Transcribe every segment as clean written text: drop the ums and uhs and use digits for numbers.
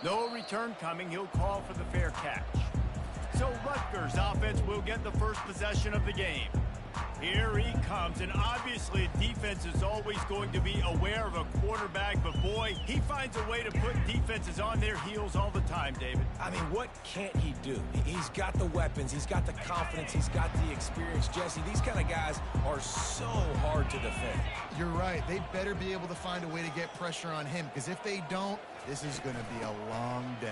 No return coming. He'll call for the fair catch. So Rutgers offense will get the first possession of the game. Here he comes, and obviously defense is always going to be aware of a quarterback, but boy, he finds a way to put defenses on their heels all the time, David. I mean, what can't he do? He's got the weapons, he's got the confidence, he's got the experience. Jesse, these kind of guys are so hard to defend. You're right. They better be able to find a way to get pressure on him, because if they don't, this is going to be a long day.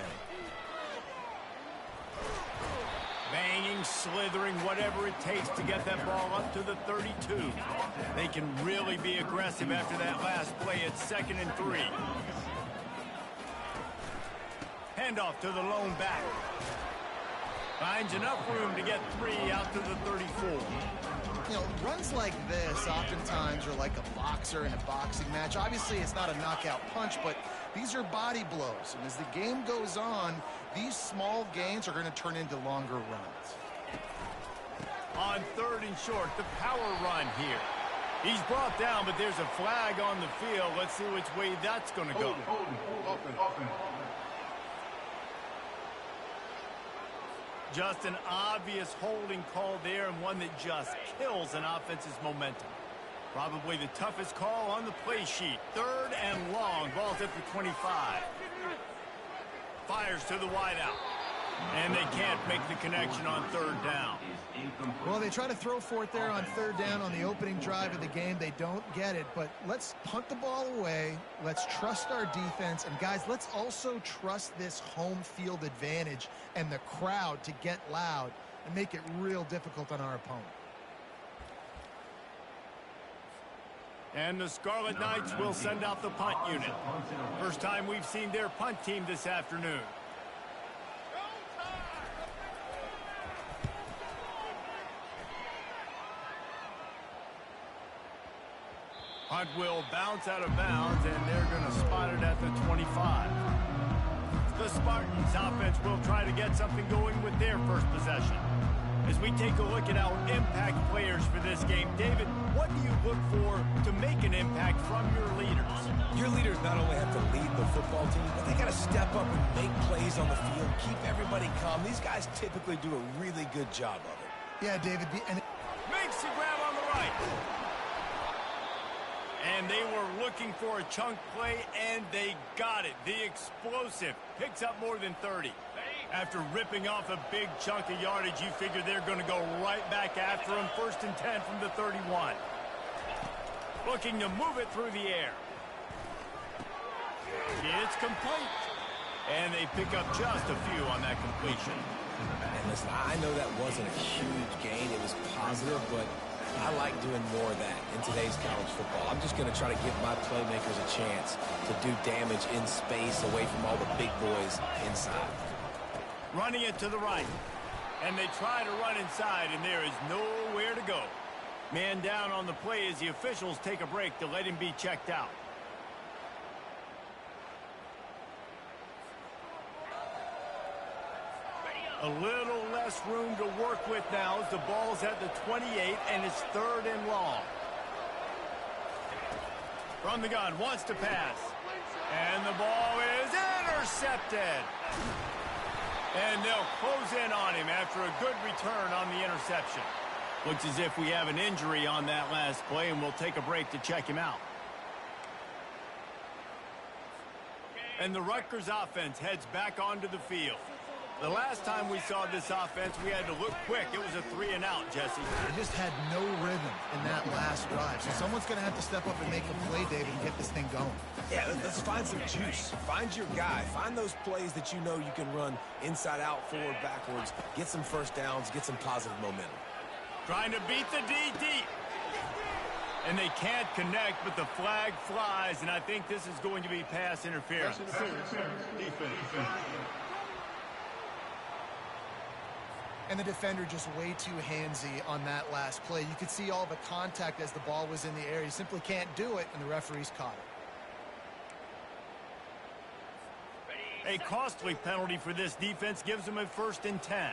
Banging, slithering, whatever it takes to get that ball up to the 32. They can really be aggressive after that last play at 2nd and 3. Handoff to the lone back. Finds enough room to get 3 out to the 34. You know, runs like this oftentimes are like a boxer in a boxing match. Obviously, it's not a knockout punch, but these are body blows. And as the game goes on, these small gains are going to turn into longer runs. On 3rd and short, the power run here. He's brought down, but there's a flag on the field. Let's see which way that's going to go. Just an obvious holding call there, and one that just kills an offense's momentum. Probably the toughest call on the play sheet. 3rd and long. Ball's at the 25. Fires to the wideout. And they can't make the connection on 3rd down. Well, they try to throw for it there on 3rd down on the opening drive of the game. They don't get it, but let's punt the ball away. Let's trust our defense. And, guys, let's also trust this home field advantage and the crowd to get loud and make it real difficult on our opponent. And the Scarlet Knights will send out the punt unit. First time we've seen their punt team this afternoon. Punt will bounce out of bounds, and they're going to spot it at the 25. The Spartans offense will try to get something going with their first possession. As we take a look at our impact players for this game, David, what do you look for to make an impact from your leaders? Your leaders not only have to lead the football team, but they got to step up and make plays on the field, keep everybody calm. These guys typically do a really good job of it. Yeah, David. Makes the grab on the right. And they were looking for a chunk play, and they got it. The explosive picks up more than 30. After ripping off a big chunk of yardage, you figure they're going to go right back after him. 1st and 10 from the 31. Looking to move it through the air. It's complete. And they pick up just a few on that completion. And listen, I know that wasn't a huge gain. It was positive, but I like doing more of that in today's college football. I'm just going to try to give my playmakers a chance to do damage in space away from all the big boys inside. Running it to the right. And they try to run inside, and there is nowhere to go. Man down on the play as the officials take a break to let him be checked out. A little less room to work with now as the ball's at the 28, and it's 3rd and long. From the gun, wants to pass. And the ball is intercepted. And they'll close in on him after a good return on the interception. Looks as if we have an injury on that last play, and we'll take a break to check him out. And the Rutgers offense heads back onto the field. The last time we saw this offense, we had to look quick. It was a 3-and-out, Jesse. They just had no rhythm in that last drive. So someone's going to have to step up and make a play, David, and get this thing going. Yeah, let's find some juice. Find your guy. Find those plays that you know you can run inside out, forward, backwards. Get some first downs. Get some positive momentum. Trying to beat the D deep. And they can't connect, but the flag flies, and I think this is going to be pass interference. Defense. And the defender just way too handsy on that last play. You could see all the contact as the ball was in the air. He simply can't do it, and the referees caught it. A costly penalty for this defense gives them a 1st and 10.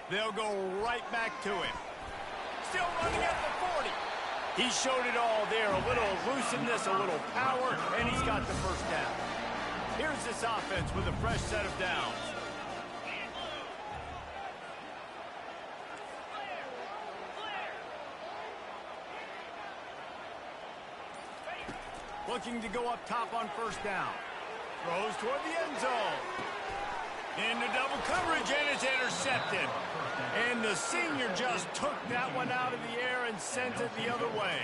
They'll go right back to him. Still running at the 40. He showed it all there. A little elusiveness, a little power, and he's got the first down. Here's this offense with a fresh set of downs. Looking to go up top on first down. Throws toward the end zone. Into double coverage, and it's intercepted. And the senior just took that one out of the air and sent it the other way.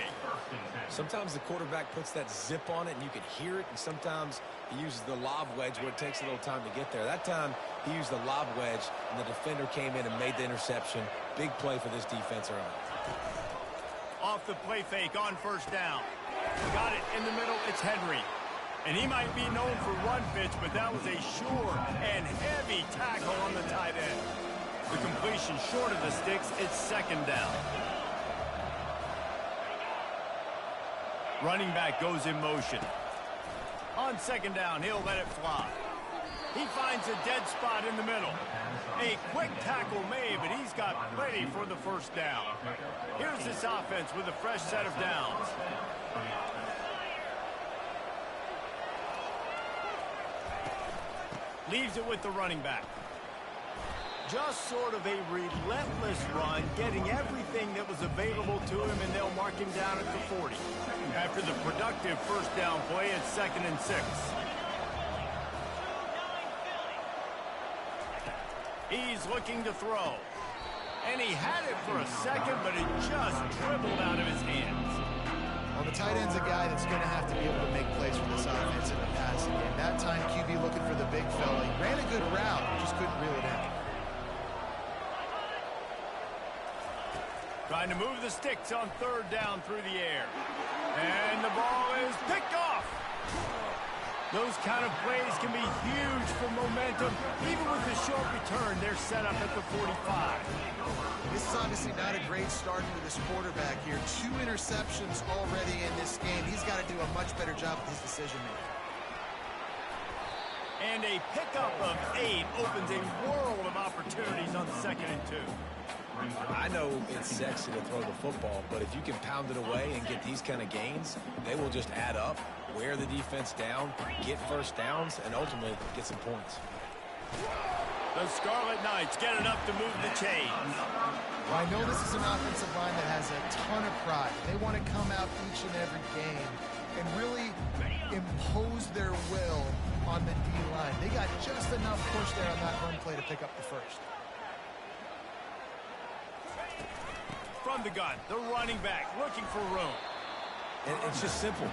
Sometimes the quarterback puts that zip on it, and you can hear it, and sometimes he uses the lob wedge where it takes a little time to get there. That time, he used the lob wedge, and the defender came in and made the interception. Big play for this defense early. Off the play fake on first down. Got it in the middle. It's Henry. And he might be known for run fits, but that was a sure and heavy tackle on the tight end. The completion short of the sticks. It's second down. Running back goes in motion. On second down, he'll let it fly. He finds a dead spot in the middle. A quick tackle made, but he's got plenty for the first down. Here's this offense with a fresh set of downs. Leaves it with the running back. Just sort of a relentless run, getting everything that was available to him, and they'll mark him down at the 40. After the productive first down play, it's 2nd and 6. He's looking to throw. And he had it for a second, but it just dribbled out of his hands. Well, the tight end's a guy that's going to have to be able to make plays for this offense in the passing game. That time, QB looking for the big fella. He ran a good route, just couldn't reel it in. Trying to move the sticks on third down through the air. And the ball is picked off. Those kind of plays can be huge for momentum. Even with the short return, they're set up at the 45. This is obviously not a great start for this quarterback here. 2 interceptions already in this game. He's got to do a much better job with his decision-making. And a pickup of 8 opens a world of opportunities on 2nd and 2. I know it's sexy to throw the football, but if you can pound it away and get these kind of gains, they will just add up, wear the defense down, get first downs, and ultimately get some points. The Scarlet Knights get enough to move the chains. Well, I know this is an offensive line that has a ton of pride. They want to come out each and every game and really impose their will on the D-line. They got just enough push there on that run play to pick up the first. From the gun, the running back looking for room. And it's just simple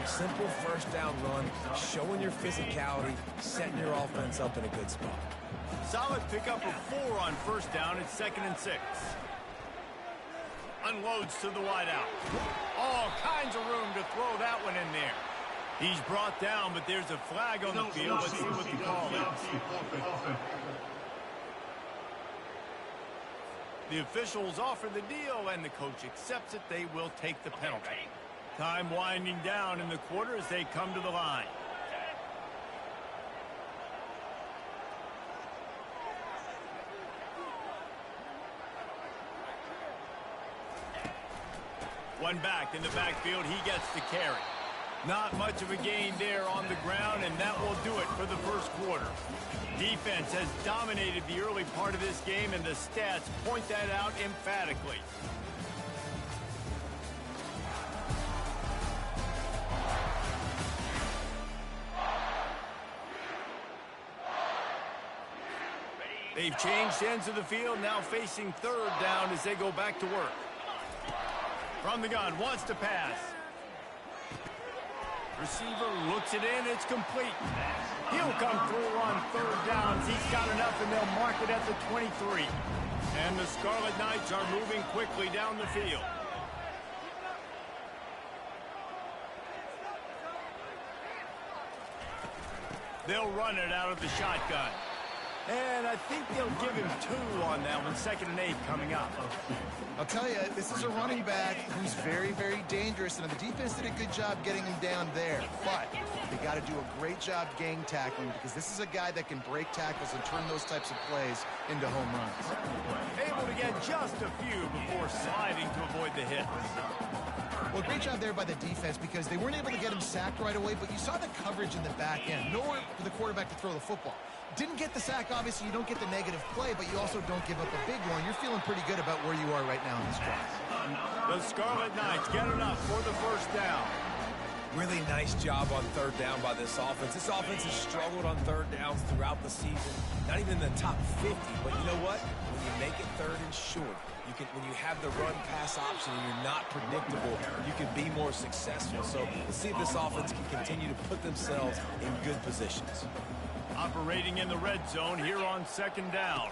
first down run, showing your physicality, setting your offense up in a good spot. Solid pickup of 4 on first down. It's 2nd and 6. Unloads to the wideout. All kinds of room to throw that one in there. He's brought down, but there's a flag on the field. Let's see what the call is. The officials offer the deal, and the coach accepts it. They will take the penalty. Time winding down in the quarter as they come to the line. One back in the backfield. He gets the carry. Not much of a gain there on the ground, and that will do it for the first quarter. Defense has dominated the early part of this game, and the stats point that out emphatically. They've changed ends of the field, now facing third down as they go back to work. From the gun, wants to pass. Receiver looks it in, it's complete. He'll come through on third downs. He's got enough, and they'll mark it at the 23. And the Scarlet Knights are moving quickly down the field. They'll run it out of the shotgun. And I think they'll give him 2 on that one. 2nd and 8 coming up. I'll tell you, this is a running back who's very, very dangerous, and the defense did a good job getting him down there. But they got to do a great job gang tackling, because this is a guy that can break tackles and turn those types of plays into home runs. Able to get just a few before sliding to avoid the hit. Well, great job there by the defense because they weren't able to get him sacked right away, but you saw the coverage in the back end. Nowhere for the quarterback to throw the football. Didn't get the sack, obviously. You don't get the negative play, but you also don't give up a big one. You're feeling pretty good about where you are right now in this drive. The Scarlet Knights get enough for the first down. Really nice job on third down by this offense. This offense has struggled on third downs throughout the season. Not even in the top 50, but you know what? When you make it third and short, when you have the run-pass option and you're not predictable, you can be more successful. So let's see if this offense can continue to put themselves in good positions. Operating in the red zone here on second down.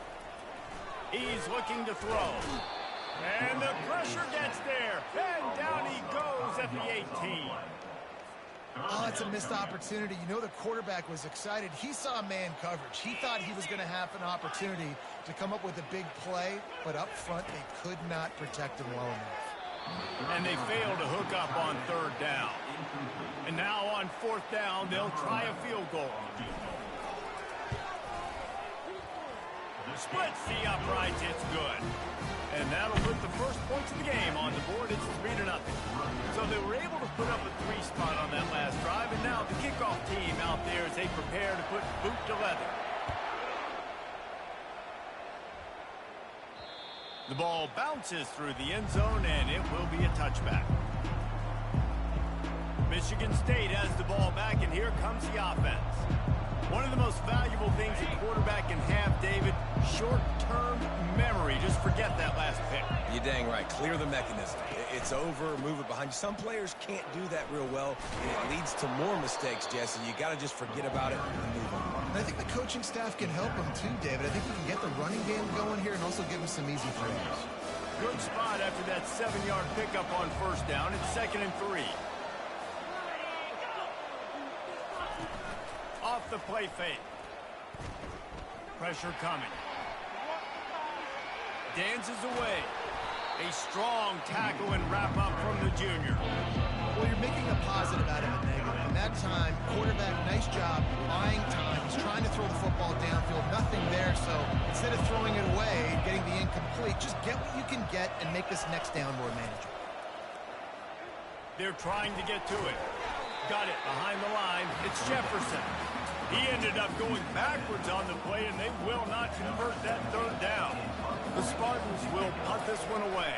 He's looking to throw. And the pressure gets there. And down he goes at the 18. Oh, it's a missed opportunity. You know the quarterback was excited. He saw man coverage. He thought he was going to have an opportunity to come up with a big play, but up front they could not protect him well enough. And they failed to hook up on third down. And now on fourth down, they'll try a field goal. Splits the uprights, it's good. And that'll put the first points of the game on the board. It's 3-0. So they were able to put up a 3 spot on that last drive, and now the kickoff team out there as they prepare to put boot to leather. The ball bounces through the end zone, and it will be a touchback. Michigan State has the ball back, and here comes the offense. One of the most valuable things a quarterback can have, David, short-term memory. Just forget that last pick. You're dang right. Clear the mechanism. It's over. Move it behind you. Some players can't do that real well. It leads to more mistakes, Jesse. You got to just forget about it and move on. And I think the coaching staff can help him too, David. I think you can get the running game going here and also give him some easy throws. Good spot after that 7-yard pickup on first down. It's 2nd and 3. Off the play fake. Pressure coming. Dances away. A strong tackle and wrap up from the junior. Well, you're making a positive out of a negative. And that time, quarterback, nice job, buying time. He's trying to throw the football downfield. Nothing there, so instead of throwing it away and getting the incomplete, just get what you can get and make this next down more manageable. They're trying to get to it. Got it behind the line. It's Jefferson. He ended up going backwards on the play, and they will not convert that third down. The Spartans will punt this one away.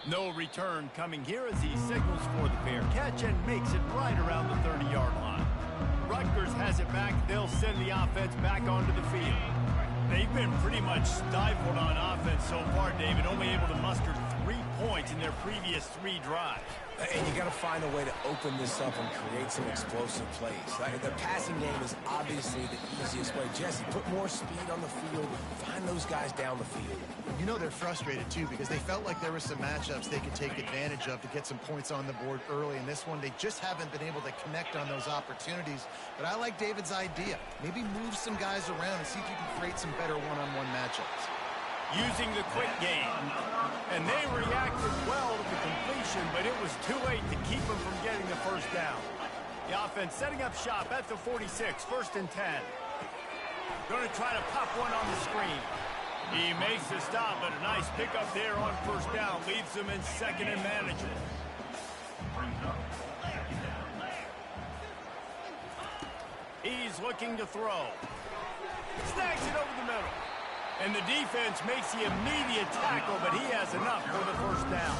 No return coming here as he signals for the fair catch and makes it right around the 30-yard line. Rutgers has it back. They'll send the offense back onto the field. They've been pretty much stifled on offense so far, David, only able to muster 3 points in their previous 3 drives. And you got to find a way to open this up and create some explosive plays. The passing game is obviously the easiest way. Jesse, put more speed on the field. Find those guys down the field. You know they're frustrated, too, because they felt like there were some matchups they could take advantage of to get some points on the board early. In this one, they just haven't been able to connect on those opportunities. But I like David's idea. Maybe move some guys around and see if you can create some better one-on-one matchups. Using the quick game. And they reacted well to the completion, but it was too late to keep them from getting the first down. The offense setting up shop at the 46, 1st and 10. Going to try to pop one on the screen. He makes the stop, but a nice pickup there on first down. Leaves them in 2nd and manageable. He's looking to throw. Snags it over the middle. And the defense makes the immediate tackle, but he has enough for the first down.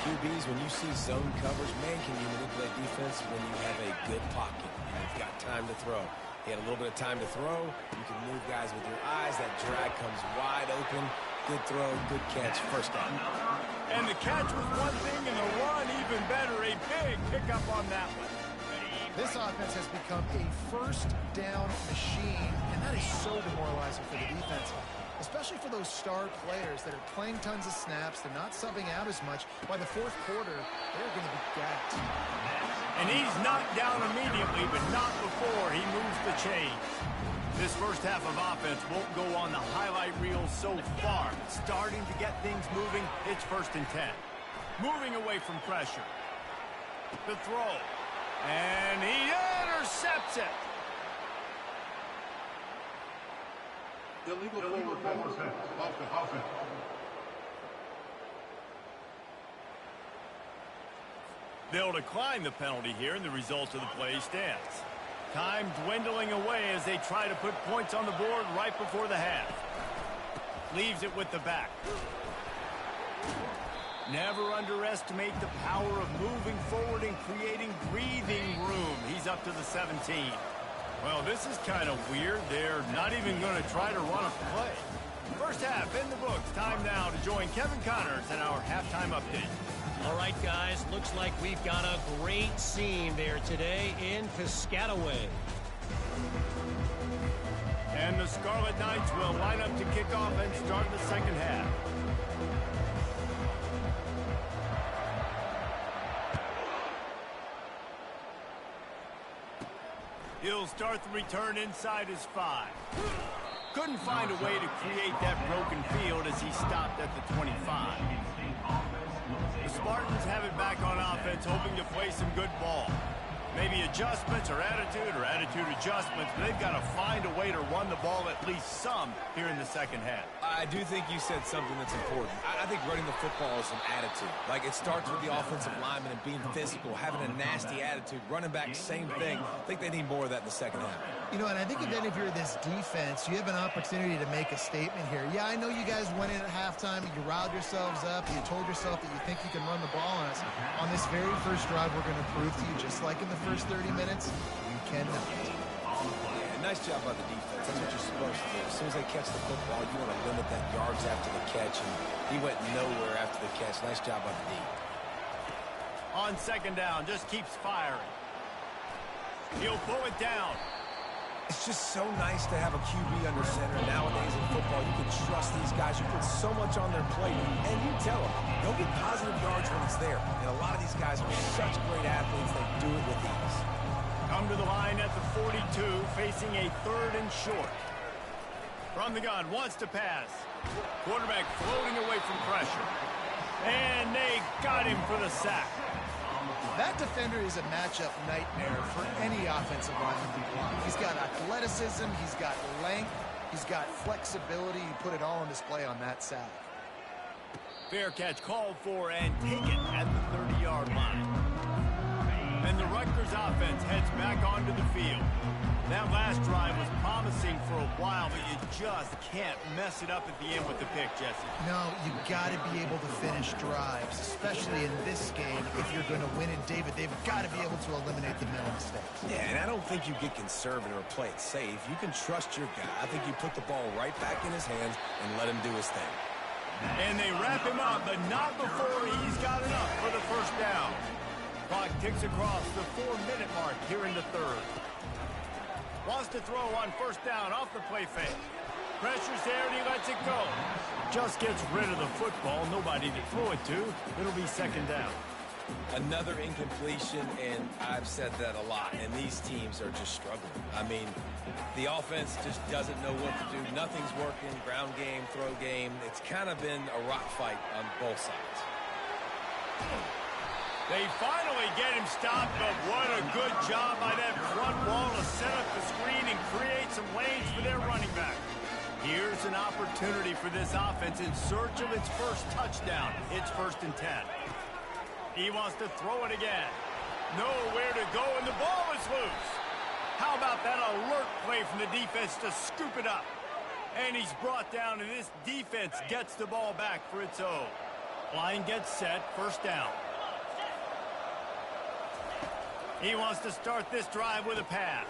QBs, when you see zone coverage, man, can you manipulate defense when you have a good pocket and you've got time to throw. He had a little bit of time to throw. You can move guys with your eyes. That drag comes wide open. Good throw, good catch, first down. And the catch was one thing, and the run even better. A big pickup on that one. This offense has become a first down machine, and that is so demoralizing for the defense, especially for those star players that are playing tons of snaps. They're not subbing out as much. By the 4th quarter, they're going to be gassed. And he's knocked down immediately, but not before he moves the chains. This first half of offense won't go on the highlight reel so far. Starting to get things moving, it's 1st and 10. Moving away from pressure. The throw. And he intercepts it. Illegal forward pass. Offense. They'll decline the penalty here, and the result of the play stands. Time dwindling away as they try to put points on the board right before the half. Leaves it with the back. Never underestimate the power of moving forward and creating breathing room. He's up to the 17. Well, this is kind of weird. They're not even going to try to run a play. First half in the books. Time now to join Kevin Connors in our halftime update. All right, guys, looks like we've got a great scene there today in Piscataway. And the Scarlet Knights will line up to kick off and start the second half. He'll start the return inside his 5. Couldn't find a way to create that broken field as he stopped at the 25. The Spartans have it back on offense, hoping to play some good ball. Maybe adjustments or attitude adjustments, but they've got to find a way to run the ball at least some here in the second half. I do think you said something that's important. I think running the football is an attitude. Like, it starts with the offensive lineman and being physical, having a nasty attitude. Running back, same thing. I think they need more of that in the second half. You know, and I think then if you're this defense, you have an opportunity to make a statement here. Yeah, I know you guys went in at halftime, you riled yourselves up, you told yourself that you think you can run the ball on us. On this very first drive, we're going to prove to you, just like in the first 30 minutes, you cannot. Yeah, nice job by the defense. That's what you're supposed to do. As soon as they catch the football, you want to limit that yards after the catch, and he went nowhere after the catch. Nice job by the D. On second down, just keeps firing. He'll pull it down. It's just so nice to have a QB under center. Nowadays in football, you can trust these guys. You put so much on their plate, and you tell them, go get positive yards when it's there. And a lot of these guys are such great athletes, they do it with ease. Come to the line at the 42, facing a 3rd and short. From the gun, wants to pass. Quarterback floating away from pressure. And they got him for the sack. That defender is a matchup nightmare for any offensive lineman to block. He's got athleticism, he's got length, he's got flexibility. He put it all on display on that sack. Fair catch called for and taken at the 30-yard line. And the Rutgers offense heads back onto the field. That last drive was promising for a while, but you just can't mess it up at the end with the pick, Jesse. No, you got to be able to finish drives, especially in this game. If you're going to win in David, they've got to be able to eliminate the mental mistakes. Yeah, and I don't think you get conservative or play it safe. You can trust your guy. I think you put the ball right back in his hands and let him do his thing. And they wrap him up, but not before he's got enough for the first down. Clock ticks across the 4-minute mark here in the 3rd. Wants to throw on first down off the play fake. Pressure's there and he lets it go. Just gets rid of the football. Nobody to throw it to. It'll be second down. Another incompletion, and I've said that a lot, and these teams are just struggling. I mean, the offense just doesn't know what to do. Nothing's working. Ground game, throw game. It's kind of been a rock fight on both sides. They finally get him stopped, but what a good job by that front wall to set up the screen and create some lanes for their running back. Here's an opportunity for this offense in search of its first touchdown. It's 1st and 10. He wants to throw it again. Nowhere to go, and the ball is loose. How about that alert play from the defense to scoop it up? And he's brought down, and this defense gets the ball back for its own. Line gets set, first down. He wants to start this drive with a pass.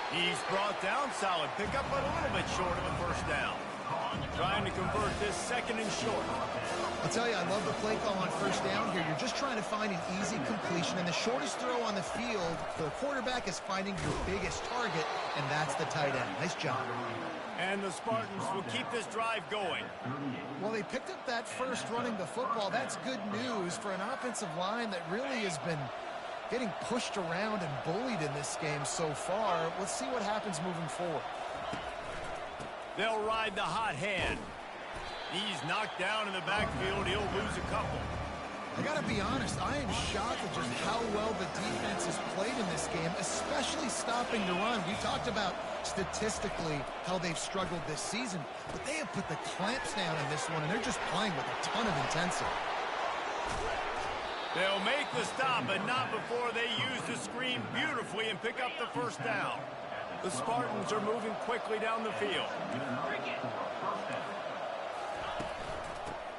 He's brought down, solid pickup, but a little bit short of a first down. Trying to convert this 2nd and short. I'll tell you, I love the play call on first down here. You're just trying to find an easy completion, and the shortest throw on the field for the quarterback is finding your biggest target, and that's the tight end. Nice job. And the Spartans will keep this drive going. Well, they picked up that first running the football. That's good news for an offensive line that really has been getting pushed around and bullied in this game so far. Let's see what happens moving forward. They'll ride the hot hand. He's knocked down in the backfield. He'll lose a couple. I got to be honest, I am shocked at just how well the defense has played in this game, especially stopping the run. We talked about statistically how they've struggled this season, but they have put the clamps down in this one, and they're just playing with a ton of intensity. They'll make the stop, but not before they use the screen beautifully and pick up the first down. The Spartans are moving quickly down the field.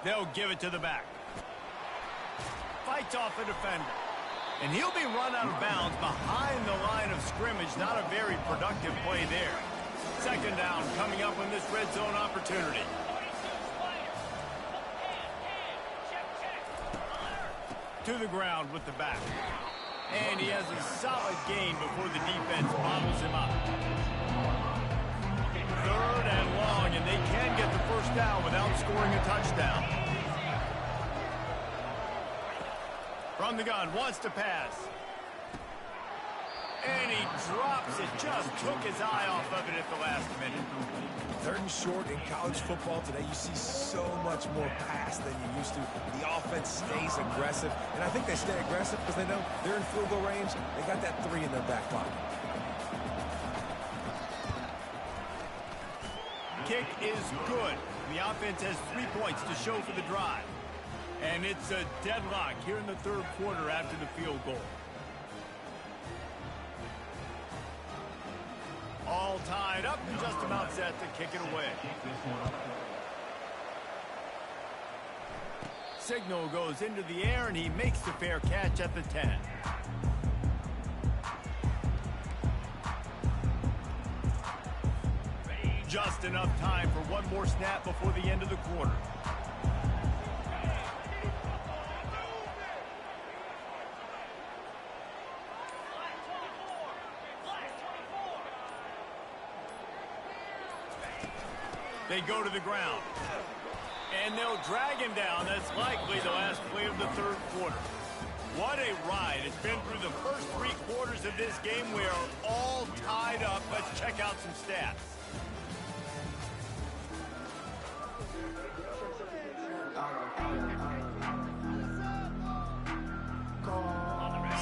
They'll give it to the back. Fights off a defender. And he'll be run out of bounds behind the line of scrimmage. Not a very productive play there. Second down coming up in this red zone opportunity. To the ground with the back. And he has a solid gain before the defense bobbles him up. Third and long, and they can get the first down without scoring a touchdown. From the gun, wants to pass. And he drops it. Just took his eye off of it at the last minute. Third and short in college football today, you see so much more pass than you used to. The offense stays aggressive, and I think they stay aggressive because they know they're in field goal range. They got that 3 in their back pocket. Kick is good. The offense has 3 points to show for the drive. And it's a deadlock here in the third quarter after the field goal. All tied up and just about set to kick it away. Signal goes into the air, and he makes the fair catch at the 10. Just enough time for one more snap before the end of the quarter. They go to the ground. And they'll drag him down. That's likely the last play of the third quarter. What a ride. It's been through the first 3 quarters of this game. We are all tied up. Let's check out some stats.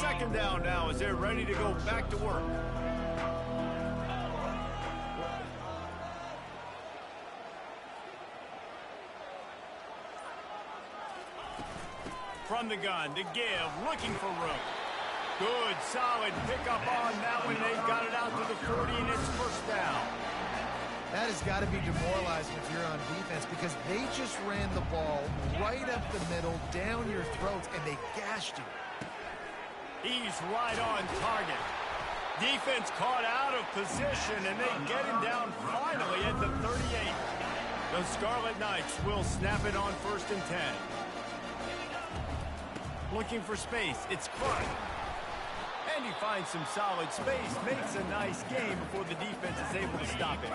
Second down now as they're ready to go back to work. From the gun to give, looking for room. Good, solid pickup on that one. They got it out to the 40, and it's first down. That has got to be demoralizing if you're on defense, because they just ran the ball right up the middle, down your throats, and they gashed you. He's right on target. Defense caught out of position, and they get him down finally at the 38. The Scarlet Knights will snap it on first and 10. Looking for space. It's Clark. And he finds some solid space, makes a nice gain before the defense is able to stop it.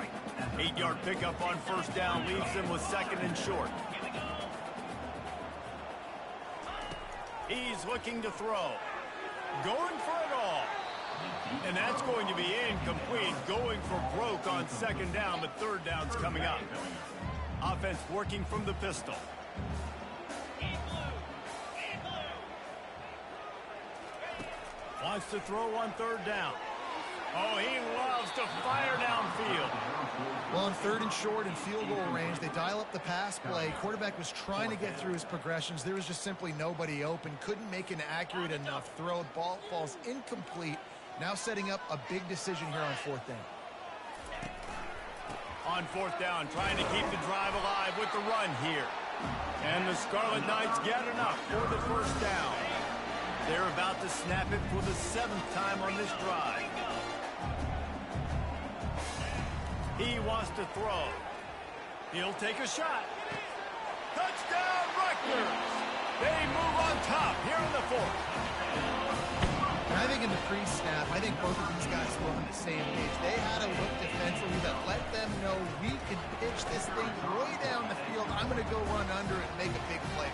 8-yard pickup on first down leaves them with second and short. He's looking to throw. Going for it all. And that's going to be incomplete. Going for broke on second down, but third down's coming up. Offense working from the pistol. Wants to throw on third down. Oh, he loves to fire downfield. Well, on third and short and field goal range, they dial up the pass play. Quarterback was trying to get through his progressions. There was just simply nobody open. Couldn't make an accurate enough throw. Ball falls incomplete. Now setting up a big decision here on fourth down. On fourth down, trying to keep the drive alive with the run here. And the Scarlet Knights get enough for the first down. They're about to snap it for the 7th time on this drive. He wants to throw. He'll take a shot. Touchdown, Rutgers! They move on top here in the fourth. And I think in the pre-snap, I think both of these guys were on the same page. They had a look defensively that let them know we can pitch this thing way down the field. I'm going to go run under it and make a big play.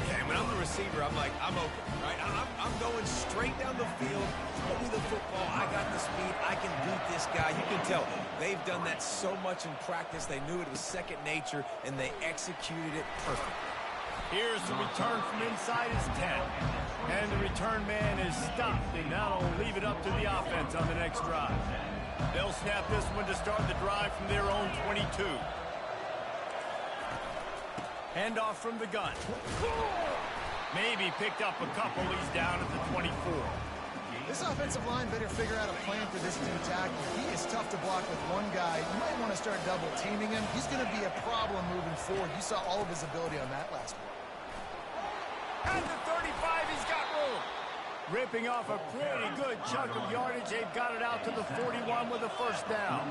Yeah, when I'm the receiver, I'm like, I'm open, right? I'm going straight down the field. Throw me the football. I got the speed. I can beat this guy. You can tell they've done that so much in practice. They knew it was second nature, and they executed it perfectly. Here's the return from inside his 10. And the return man is stopped, and now will leave it up to the offense on the next drive. They'll snap this one to start the drive from their own 22. Handoff from the gun. Maybe picked up a couple. He's down at the 24. This offensive line better figure out a plan for this D tackle. He is tough to block with one guy. You might want to start double teaming him. He's going to be a problem moving forward. You saw all of his ability on that last one. At the 35, he's got room. Ripping off a pretty good chunk of yardage. They've got it out to the 41 with a first down.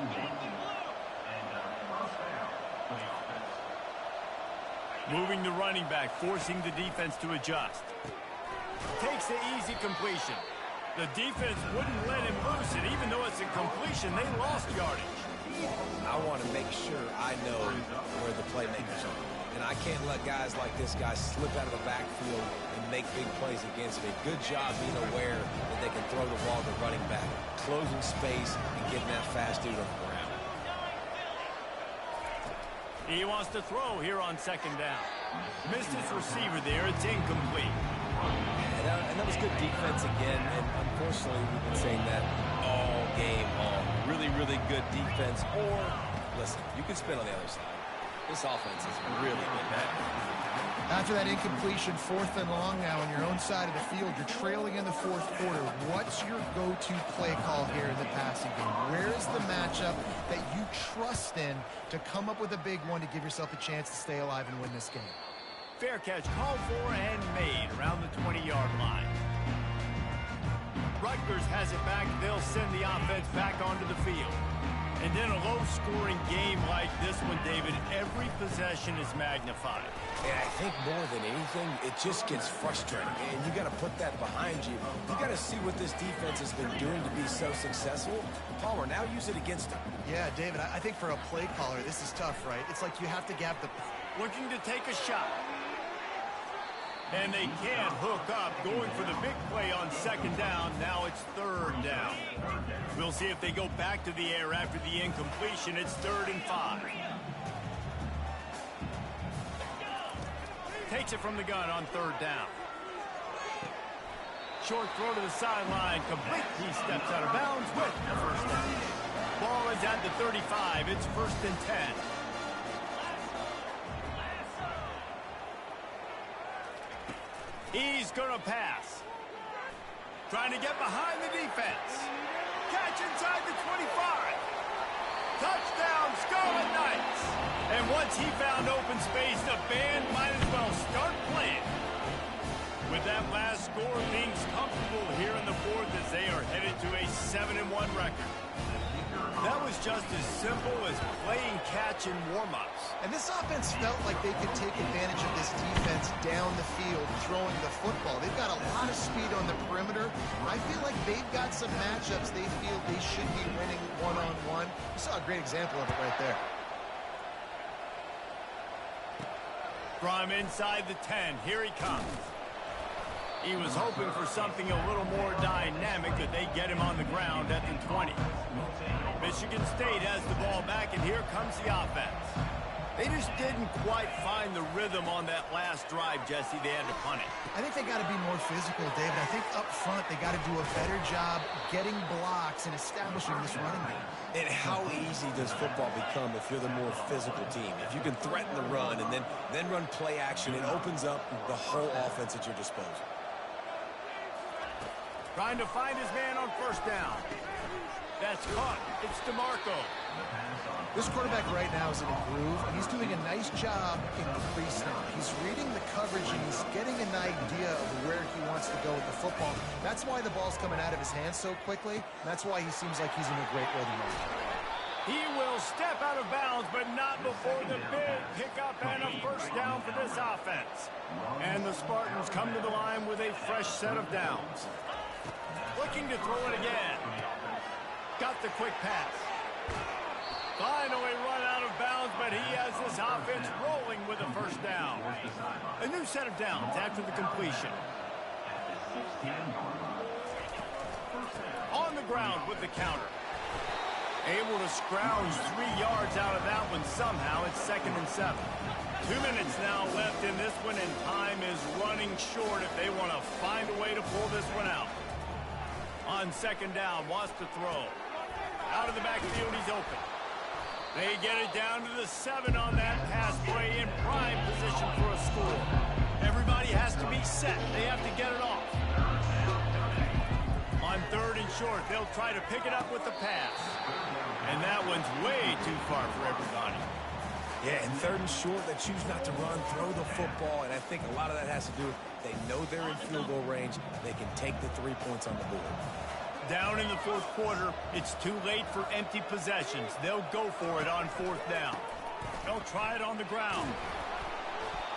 Moving the running back, forcing the defense to adjust. Takes the easy completion. The defense wouldn't let him loose it, even though it's a completion. They lost yardage. I want to make sure I know where the playmakers are. And I can't let guys like this guy slip out of the backfield and make big plays against me. Good job being aware that they can throw the ball to running back, closing space, and getting that fast dude on the ground. He wants to throw here on second down. Missed his receiver there. It's incomplete. And that was good defense again, and unfortunately we've been saying that all game long. Really, really good defense. Or, listen, you can spin on the other side. This offense has really been bad. After that incompletion, 4th and long now on your own side of the field, you're trailing in the 4th quarter. What's your go-to play call here in the passing game? Where is the matchup that you trust in to come up with a big one to give yourself a chance to stay alive and win this game? Fair catch called for and made around the 20-yard line. Rutgers has it back. They'll send the offense back onto the field. And in a low-scoring game like this one, David, every possession is magnified. And I think more than anything, it just gets frustrating. And you got to put that behind you. You got to see what this defense has been doing to be so successful. Palmer, now use it against them. Yeah, David, I think for a play caller, this is tough, right? It's like you have to have the... Looking to take a shot. And they can't hook up, going for the big play on second down. Now it's third down. We'll see if they go back to the air after the incompletion. It's 3rd and 5. Takes it from the gun on 3rd down. Short throw to the sideline, complete. He steps out of bounds with the first down. Ball is at the 35. It's 1st and 10. He's going to pass. Trying to get behind the defense. Catch inside the 25. Touchdown, Scarlet Knights. And once he found open space, the band might as well start playing. With that last score, things comfortable here in the 4th as they are headed to a 7-1 record. That was just as simple as playing catch in warm-ups. And this offense felt like they could take advantage of this defense down the field, throwing the football. They've got a lot of speed on the perimeter. I feel like they've got some matchups they feel they should be winning one-on-one. You saw a great example of it right there. From inside the 10, here he comes. He was hoping for something a little more dynamic, that they get him on the ground at the 20. Michigan State has the ball back, and here comes the offense. They just didn't quite find the rhythm on that last drive, Jesse. They had to punt it. I think they got to be more physical, David. I think up front they got to do a better job getting blocks and establishing this running game. And how easy does football become if you're the more physical team? If you can threaten the run and then run play action, it opens up the whole offense at your disposal. Trying to find his man on first down. That's caught. It's DeMarco. This quarterback right now is in a groove, and he's doing a nice job in the pre-snap. He's reading the coverage, and he's getting an idea of where he wants to go with the football. That's why the ball's coming out of his hands so quickly. That's why he seems like he's in a great rhythm right now. He will step out of bounds, but not before the big pickup and a first down for this offense. And the Spartans come to the line with a fresh set of downs. Looking to throw it again. Got the quick pass. Finally run out of bounds, but he has this offense rolling with a first down. A new set of downs after the completion. On the ground with the counter. Able to scrounge 3 yards out of that one somehow. It's 2nd and 7. 2 minutes now left in this one, and time is running short if they want to find a way to pull this one out. On second down, wants to throw. Out of the backfield, he's open. They get it down to the 7 on that pass play in prime position for a score. Everybody has to be set. They have to get it off. On 3rd and short, they'll try to pick it up with the pass. And that one's way too far for everybody. Yeah, and 3rd and short, they choose not to run, throw the football, and I think a lot of that has to do with they know they're in field goal range. They can take the 3 points on the board. Down in the 4th quarter, it's too late for empty possessions. They'll go for it on 4th down. They'll try it on the ground.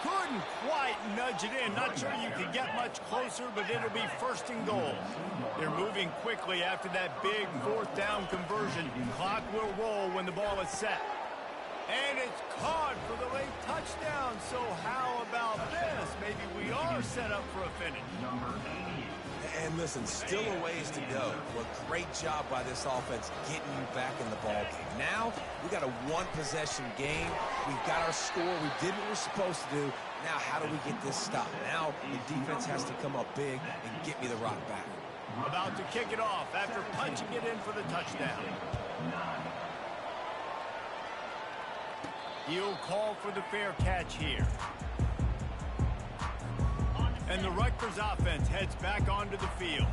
Couldn't quite nudge it in. Not sure you can get much closer, but it'll be 1st and goal. They're moving quickly after that big 4th down conversion. Clock will roll when the ball is set. And it's caught for the late touchdown. So how about this? Maybe we are set up for a finish. And listen, still a ways to go. Well, great job by this offense getting you back in the ball game. Now, we got a 1-possession game. We've got our score. We did what we're supposed to do. Now, how do we get this stopped? Now, the defense has to come up big and get me the rock back. About to kick it off after punching it in for the touchdown. He'll call for the fair catch here. And the Rutgers offense heads back onto the field.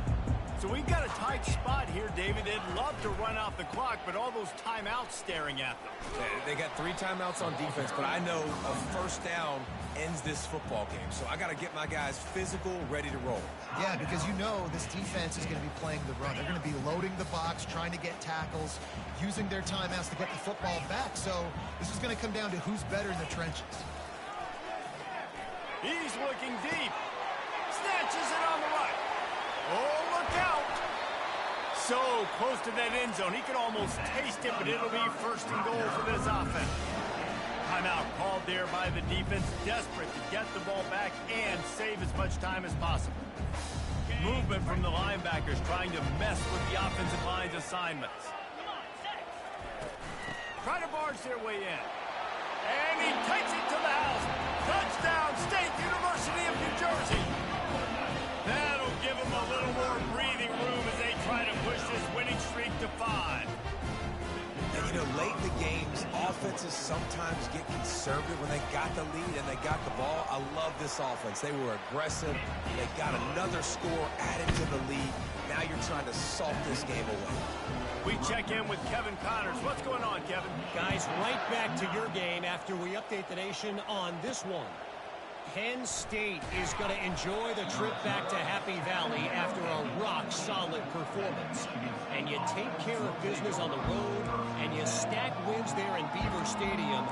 So we've got a tight spot here, David. They'd love to run out the clock, but all those timeouts staring at them. They got 3 timeouts on defense, but I know a 1st down ends this football game. So I got to get my guys physical, ready to roll. Yeah, because you know this defense is going to be playing the run. They're going to be loading the box, trying to get tackles, using their timeouts to get the football back. So this is going to come down to who's better in the trenches. He's looking deep. Snatches it on the right. Oh, look out. So close to that end zone. He could almost taste it, but it'll be 1st and goal for this offense. Timeout called there by the defense, desperate to get the ball back and save as much time as possible. Movement from the linebackers trying to mess with the offensive line's assignments. Try to barge their way in. And he takes it to the house. Touchdown, State University of New Jersey. That'll give them a little more breathing room as they try to push this winning streak to 5. And, you know, late in the games, offenses sometimes get conservative when they got the lead and they got the ball. I love this offense. They were aggressive. They got another score added to the lead. Now you're trying to salt this game away. We check in with Kevin Connors. What's going on, Kevin? Guys, right back to your game after we update the nation on this one. Penn State is going to enjoy the trip back to Happy Valley after a rock-solid performance. And you take care of business on the road, and you stack wins there in Beaver Stadium,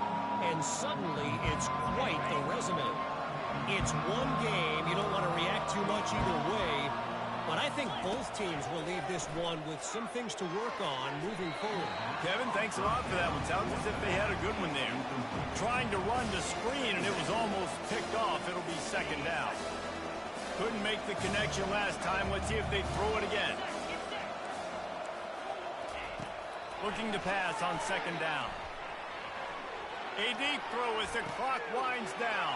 and suddenly it's quite the resume. It's one game. You don't want to react too much either way, but I think both teams will leave this one with some things to work on moving forward. Kevin, thanks a lot for that one. Sounds as if they had a good one there. Trying to run the screen, and it was almost picked off. It'll be 2nd down. Couldn't make the connection last time. Let's see if they throw it again. Looking to pass on 2nd down. A deep throw as the clock winds down.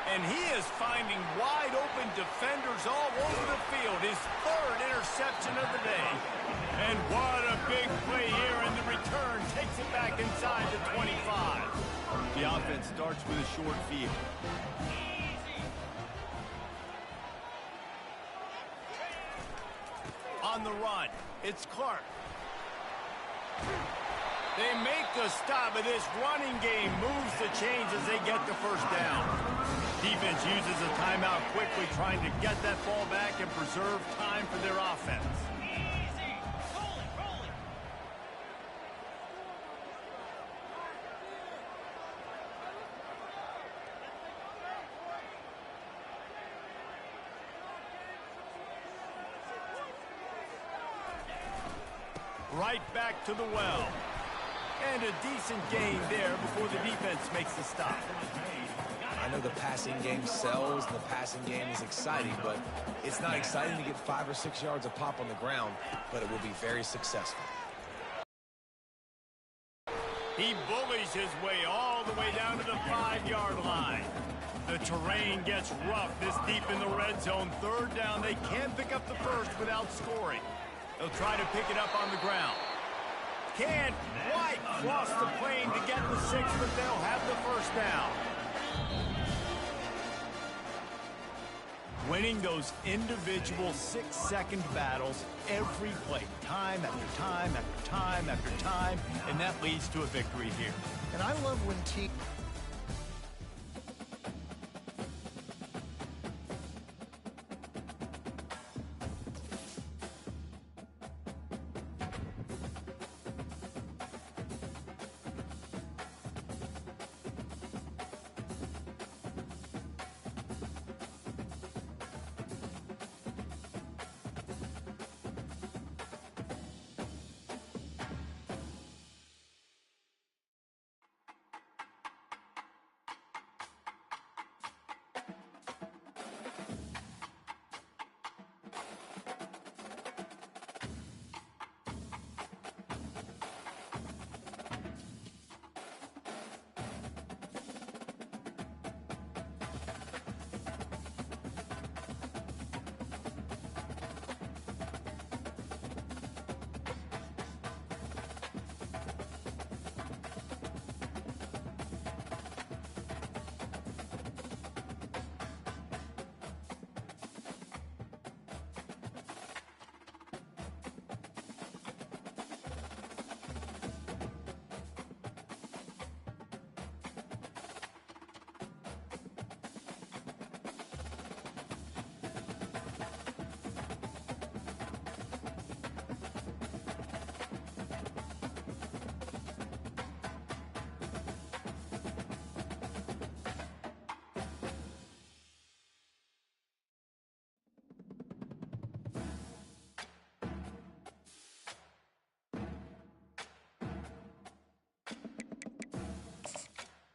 And he is finding wide-open defenders all over the field. His 3rd interception of the day. And what a big play here, and the return takes it back inside the 25. The offense starts with a short field. On the run, it's Clark. They make the stop, and this running game moves the chains as they get the 1st down. Defense uses a timeout quickly, trying to get that ball back and preserve time for their offense. Right back to the well. And a decent gain there before the defense makes the stop. I know the passing game sells, the passing game is exciting, but it's not exciting to get 5 or 6 yards of pop on the ground, but it will be very successful. He bullies his way all the way down to the 5-yard line. The terrain gets rough this deep in the red zone. 3rd down, they can't pick up the 1st without scoring. They'll try to pick it up on the ground. Can't quite cross the plane to get the 6, but they'll have the first down. Winning those individual 6-second battles every play, time after time after time after time, and that leads to a victory here. And I love when teams